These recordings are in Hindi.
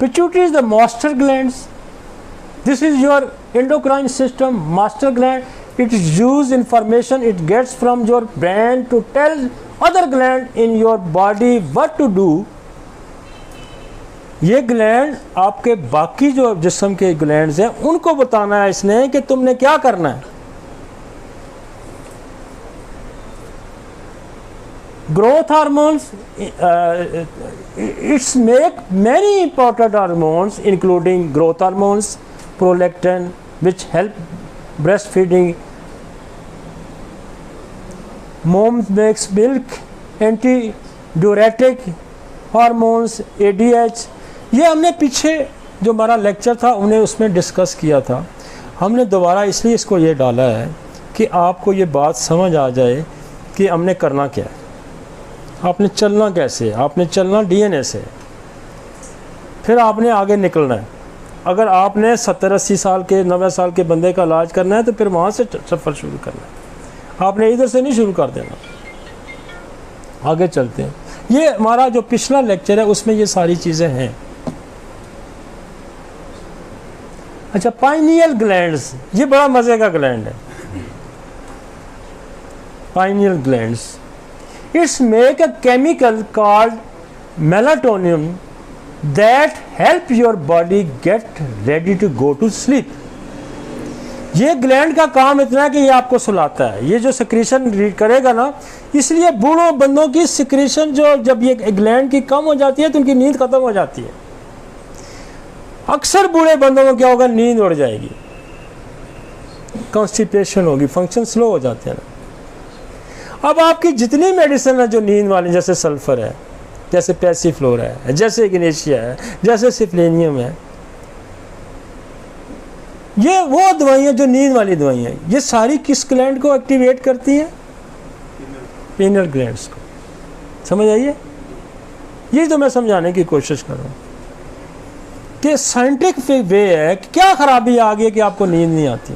Pituitary is the master glands. This is your endocrine system, master gland. It use information it gets from your brain to tell other gland in your body what to do. ये ग्लैंड आपके बाकी जो जिस्म के ग्लैंड्स हैं उनको बताना है इसने कि तुमने क्या करना है. Growth hormones, it's make many important hormones including growth hormones, prolactin, which help breastfeeding. Mom makes milk, antidiuretic hormones, ADH. ये हमने पीछे जो हमारा लेक्चर था उन्हें उसमें डिस्कस किया था. हमने दोबारा इसलिए इसको ये डाला है कि आपको ये बात समझ आ जाए कि हमने करना क्या है, आपने चलना कैसे, आपने चलना डीएनए से, फिर आपने आगे निकलना है. अगर आपने 70-80 साल के 90 साल के बंदे का इलाज करना है तो फिर वहाँ से सफ़र शुरू करना है. आपने इधर से नहीं शुरू कर देना. आगे चलते हैं. ये हमारा जो पिछला लेक्चर है उसमें ये सारी चीज़ें हैं. अच्छा, पाइनियल ग्लैंड्स, ये बड़ा मज़े का ग्लैंड है. Pineal glands, it's make a chemical called melatonin that help your body get ready to go to sleep. ये ग्लैंड का काम इतना है कि ये आपको सुलाता है. ये जो सिक्रीशन रीड करेगा ना, इसलिए बूढ़ों बंदों की सिक्रीशन जो जब ये ग्लैंड की कम हो जाती है तो उनकी नींद खत्म हो जाती है. अक्सर बूढ़े बंदों को क्या होगा, नींद उड़ जाएगी, कॉन्स्टिपेशन होगी, फंक्शन स्लो हो जाते हैं. अब आपकी जितनी मेडिसिन है जो नींद वाली, जैसे सल्फर है, जैसे पैसिफ्लोरा है, जैसे इग्नेशिया है, जैसे सिफलेनियम है, ये वो दवाइयाँ जो नींद वाली दवाइयाँ, ये सारी किस ग्लैंड को एक्टिवेट करती हैं? पीनियल ग्लैंड्स को. समझ आइए? ये तो मैं समझाने की कोशिश कर रहा हूँ कि साइंटिफिक वे है कि क्या खराबी आ गई कि आपको नींद नहीं आती.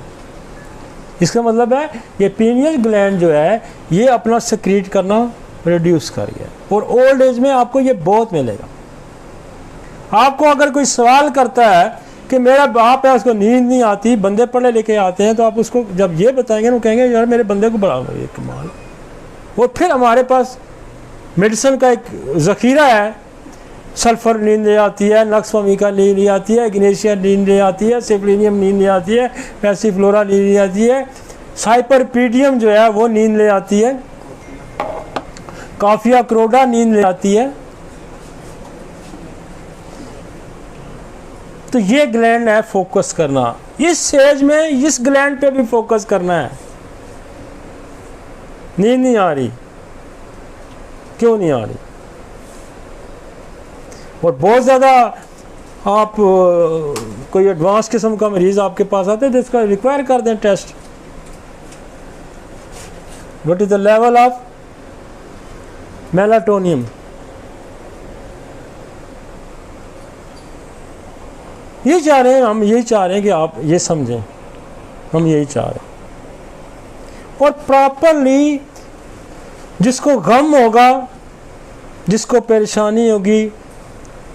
इसका मतलब है ये पीनियल ग्लैंड जो है ये अपना सिक्रीट करना रिड्यूस कर गया, और ओल्ड एज में आपको ये बहुत मिलेगा. आपको अगर कोई सवाल करता है कि मेरा बाप है उसको नींद नहीं आती, बंदे पढ़े लिखे आते हैं, तो आप उसको जब ये बताएंगे ना, कहेंगे यार मेरे बंदे को बड़ा ये कमाल. और फिर हमारे पास मेडिसिन का एक ज़ख़ीरा है. सल्फर नींद ले आती है, नक्सवामिका नींद ले आती है, इग्नेशिया नींद ले आती है, सिफलिनियम नींद ले आती है, पैसिफ्लोरा नींद ले आती है, साइपरपीडियम जो है वो नींद ले आती है, काफिया क्रोडा नींद ले आती है. तो ये ग्लैंड है फोकस करना. इस स्टेज में इस ग्लैंड पे भी फोकस करना है. नींद नहीं आ रही, क्यों नहीं आ रही? और बहुत ज़्यादा आप कोई एडवांस किस्म का मरीज़ आपके पास आते हैं तो इसका रिक्वायर कर दें test. What is the level of melatonin? ये चाह रहे हैं हम, यही चाह रहे हैं कि आप ये समझें, हम यही चाह रहे हैं. और प्रॉपरली जिसको गम होगा, जिसको परेशानी होगी,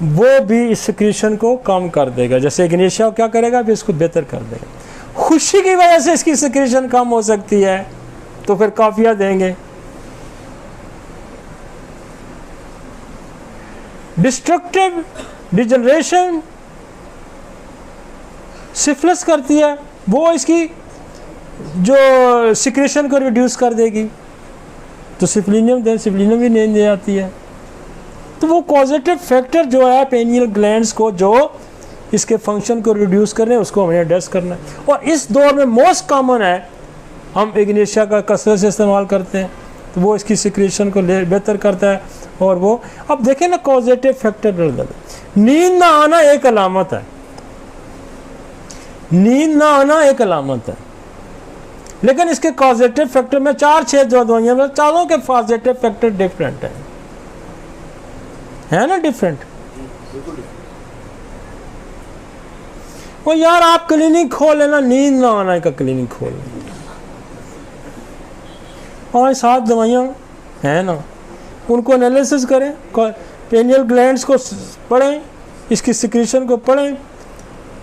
वो भी इस सिक्रीशन को कम कर देगा. जैसे इग्नेशिया क्या करेगा, फिर इसको बेहतर कर देगा. खुशी की वजह से इसकी सिक्रीशन कम हो सकती है तो फिर काफिया देंगे. डिस्ट्रक्टिव डिजनरेशन सिफिलिस करती है, वो इसकी जो सिक्रीशन को रिड्यूस कर देगी. तो सिफलिनियम भी नींद ले आती है. तो वो पॉजिटिव फैक्टर जो है पेनियल ग्लैंड्स को जो इसके फंक्शन को रिड्यूस करने, उसको हमें एड्रेस करना है. और इस दौर में मोस्ट कॉमन है, हम इग्नेशिया का कसरत से इस्तेमाल करते हैं, तो वो इसकी सिक्रीशन को बेहतर करता है. और वो अब देखें ना, पॉजिटिव फैक्टर. नींद ना आना एक अलामत है, नींद ना आना एक अलामत है, लेकिन इसके पॉजिटिव फैक्टर में 4-6 जो दवाइयाँ में चारों के पॉजिटिव फैक्टर डिफरेंट है ना, डिफरेंट. वो यार आप क्लिनिक खोल लेना, नींद ना आना का क्लिनिक खोल लेना, 5-7 दवाइयाँ हैं ना, उनको एनालिसिस करें, पेनियल ग्लैंड्स को पढ़ें, इसकी सिक्रीशन को पढ़ें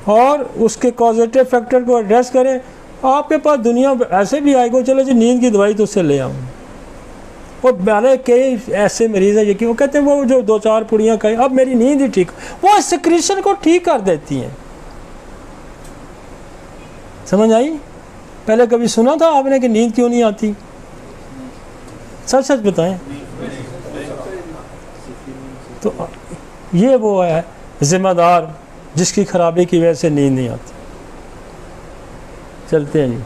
और उसके कॉजेटिव फैक्टर को एड्रेस करें। आपके पास दुनिया ऐसे भी आएगा, चलो जी नींद की दवाई तो उससे ले आऊँ। और मेरे कई ऐसे मरीज़ हैं ये कि वो कहते हैं वो जो 2-4 पुड़ियाँ खाई अब मेरी नींद ही ठीक, वो सिक्रीशन को ठीक कर देती हैं। समझ आई? पहले कभी सुना था आपने कि नींद क्यों नहीं आती? सच सच बताएं। तो ये वो है जिम्मेदार जिसकी खराबी की वजह से नींद नहीं आती। चलते हैं जी।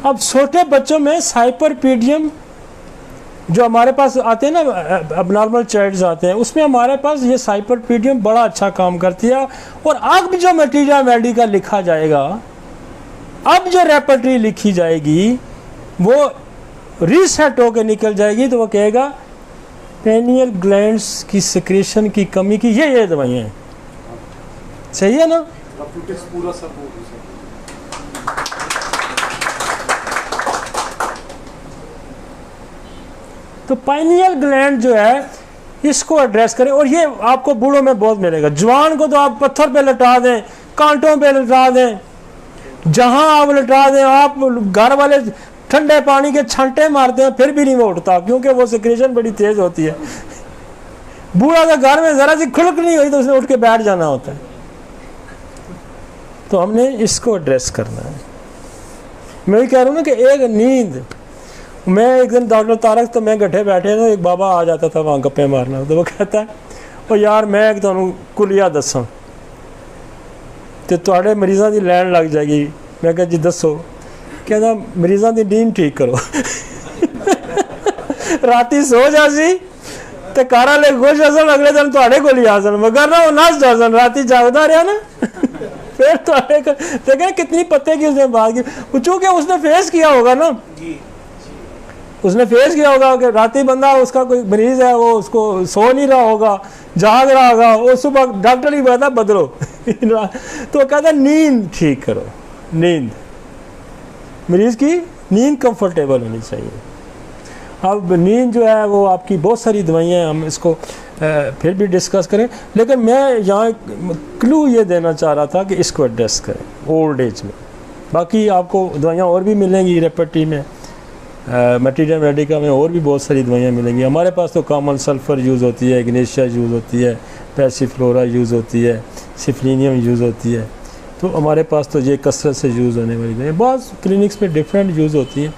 अब छोटे बच्चों में साइपरपीडियम जो हमारे पास आते हैं ना, अबनॉर्मल चाइल्ड्स आते हैं, उसमें हमारे पास ये साइपरपीडियम बड़ा अच्छा काम करती है। और अब जो मटीरियल मेडिकल लिखा जाएगा, अब जो रेपर्टरी लिखी जाएगी वो रीसेट होकर निकल जाएगी, तो वो कहेगा पेनियल ग्लैंड्स की सिक्रेशन की कमी की ये दवाइयाँ हैं। सही है ना? पूरा सब तो पाइनियल ग्लैंड जो है इसको एड्रेस करें। और ये आपको बूढ़ों में बहुत मिलेगा। जवान को तो आप पत्थर पे लटा दें, कांटों पे लटा दें, जहां आप लटा दें, आप घर वाले ठंडे पानी के छांटे मारते हैं फिर भी नहीं वो उठता, क्योंकि वो सिक्रेशन बड़ी तेज होती है। बूढ़ा तो घर में जरा सी खुलक नहीं हुई तो उसने उठ के बैठ जाना होता है। तो हमने इसको एड्रेस करना है। मैं भी कह रहा हूँ ना कि एक नींद, मैं एक दिन डॉक्टर तारक तो मैं गड्ढे बैठे तो एक बाबा आ जाता था वहाँ गप्पे मारना, तो वो कहता है ओ यार मैं एक तुहानू कुलिया दसा तो तुहाडे मरीज़ों की लैन लग जाएगी। मैं कहा जी दसो। कहता मरीज़ों की नींद ठीक करो। राती सो जासी तो कारा ले खुश आसन, अगले दिन तुहाडे कोल ही आसन, मगर ना वो नस जासन, राती जागदा रहा ना। फिर तुहाडे देखें कितनी पत्ते की उसने बात की, चूँकि उसने फेस किया होगा ना, उसने फेस किया होगा कि राती बंदा उसका कोई मरीज है, वो उसको सो नहीं रहा होगा, जाग रहा होगा, वो सुबह डॉक्टर ही कहता बदलो। तो कहता नींद ठीक करो। नींद, मरीज की नींद कंफर्टेबल होनी चाहिए। अब नींद जो है वो आपकी बहुत सारी दवाइयाँ, हम इसको फिर भी डिस्कस करें, लेकिन मैं यहाँ क्लू ये देना चाह रहा था कि इसको एड्रेस करें ओल्ड एज में। बाकी आपको दवाइयाँ और भी मिलेंगी रेपर्टरी में, मटीरियल मेडिका में और भी बहुत सारी दवाइयाँ मिलेंगी। हमारे पास तो कॉमन सल्फ़र यूज़ होती है, इग्नेशिया यूज़ होती है, पैसिफ्लोरा यूज़ होती है, सिफलिनियम यूज़ होती है। तो हमारे पास तो ये कसरत से यूज़ होने वाली दवाइयाँ, बहुत क्लिनिक्स में डिफरेंट यूज़ होती हैं।